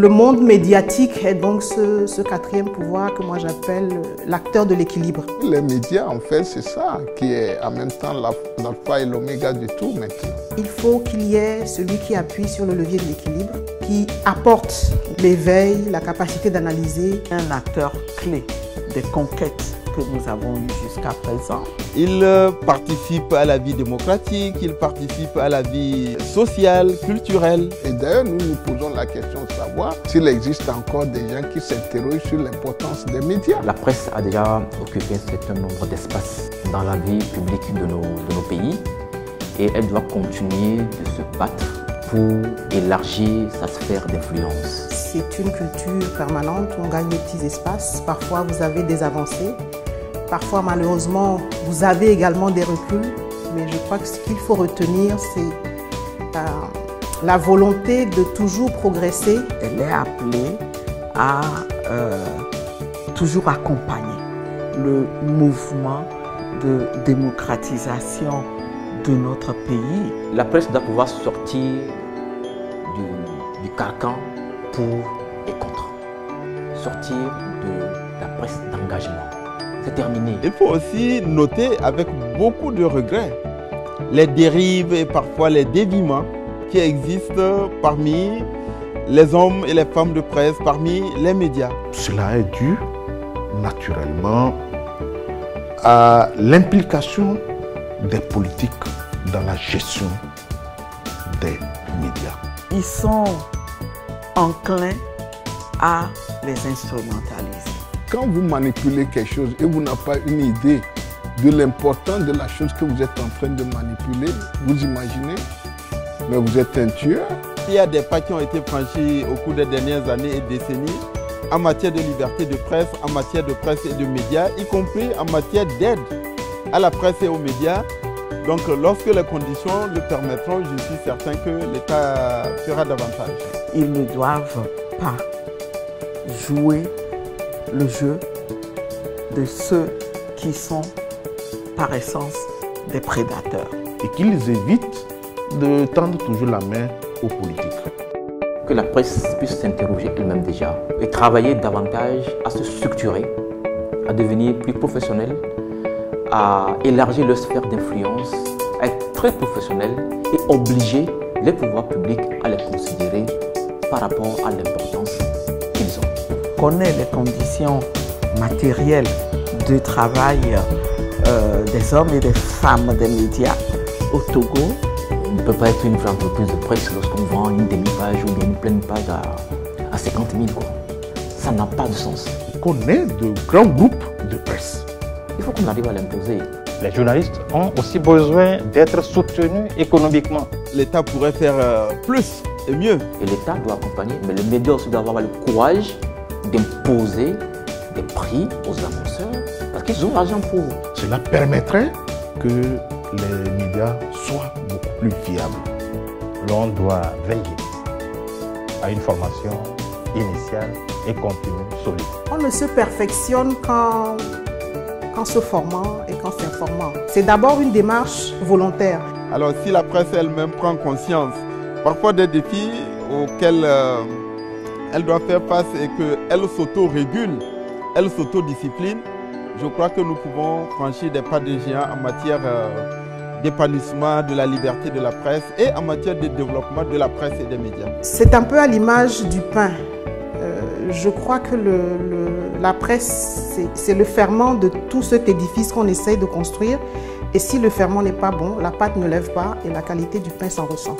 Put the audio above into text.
Le monde médiatique est donc ce quatrième pouvoir que moi j'appelle l'acteur de l'équilibre. Les médias, en fait, c'est ça qui est en même temps l'alpha et l'oméga du tout maintenant. Il faut qu'il y ait celui qui appuie sur le levier de l'équilibre, qui apporte l'éveil, la capacité d'analyser. Un acteur clé des conquêtes que nous avons eues jusqu'à présent. Il participe à la vie démocratique, il participe à la vie sociale, culturelle. Et d'ailleurs, nous nous posons la question de savoir s'il existe encore des gens qui s'interrogent sur l'importance des médias. La presse a déjà occupé un certain nombre d'espaces dans la vie publique de nos pays et elle doit continuer de se battre pour élargir sa sphère d'influence. C'est une culture permanente, on gagne des petits espaces, parfois vous avez des avancées. Parfois, malheureusement, vous avez également des reculs, mais je crois que ce qu'il faut retenir, c'est la volonté de toujours progresser. Elle est appelée à toujours accompagner le mouvement de démocratisation de notre pays. La presse doit pouvoir sortir du carcan pour et contre. Sortir de la presse d'engagement. C'est terminé. Il faut aussi noter avec beaucoup de regrets les dérives et parfois les déviements qui existent parmi les hommes et les femmes de presse, parmi les médias. Cela est dû naturellement à l'implication des politiques dans la gestion des médias. Ils sont enclins à les instrumentaliser. Quand vous manipulez quelque chose et vous n'avez pas une idée de l'importance de la chose que vous êtes en train de manipuler, vous imaginez, mais vous êtes un tueur. Il y a des pas qui ont été franchis au cours des dernières années et décennies en matière de liberté de presse, en matière de presse et de médias, y compris en matière d'aide à la presse et aux médias. Donc lorsque les conditions le permettront, je suis certain que l'État fera davantage. Ils ne doivent pas jouer le jeu de ceux qui sont par essence des prédateurs. Et qu'ils évitent de tendre toujours la main aux politiques. Que la presse puisse s'interroger elle-même déjà et travailler davantage à se structurer, à devenir plus professionnelle, à élargir leur sphère d'influence, à être très professionnelle et obliger les pouvoirs publics à les considérer par rapport à l'importance qu'ils ont. Connaît les conditions matérielles de travail des hommes et des femmes des médias au Togo. On ne peut pas être une vraie entreprise de presse lorsqu'on vend une demi-page ou bien une pleine page à 50 000. Ça n'a pas de sens. On connaît de grands groupes de presse. Il faut qu'on arrive à l'imposer. Les journalistes ont aussi besoin d'être soutenus économiquement. L'État pourrait faire plus et mieux. Et l'État doit accompagner, mais les médias aussi doivent avoir le courage d'imposer des prix aux annonceurs parce qu'ils ont l'argent pour. Cela permettrait que les médias soient beaucoup plus viables. L'on doit veiller à une formation initiale et continue solide. On ne se perfectionne qu'en se formant et qu'en s'informant. C'est d'abord une démarche volontaire. Alors si la presse elle-même prend conscience parfois des défis auxquels elle doit faire face et qu'elle s'auto-régule, elle s'autodiscipline, je crois que nous pouvons franchir des pas de géant en matière d'épanouissement de la liberté de la presse et en matière de développement de la presse et des médias. C'est un peu à l'image du pain. Je crois que la presse, c'est le ferment de tout cet édifice qu'on essaye de construire. Et si le ferment n'est pas bon, la pâte ne lève pas et la qualité du pain s'en ressent.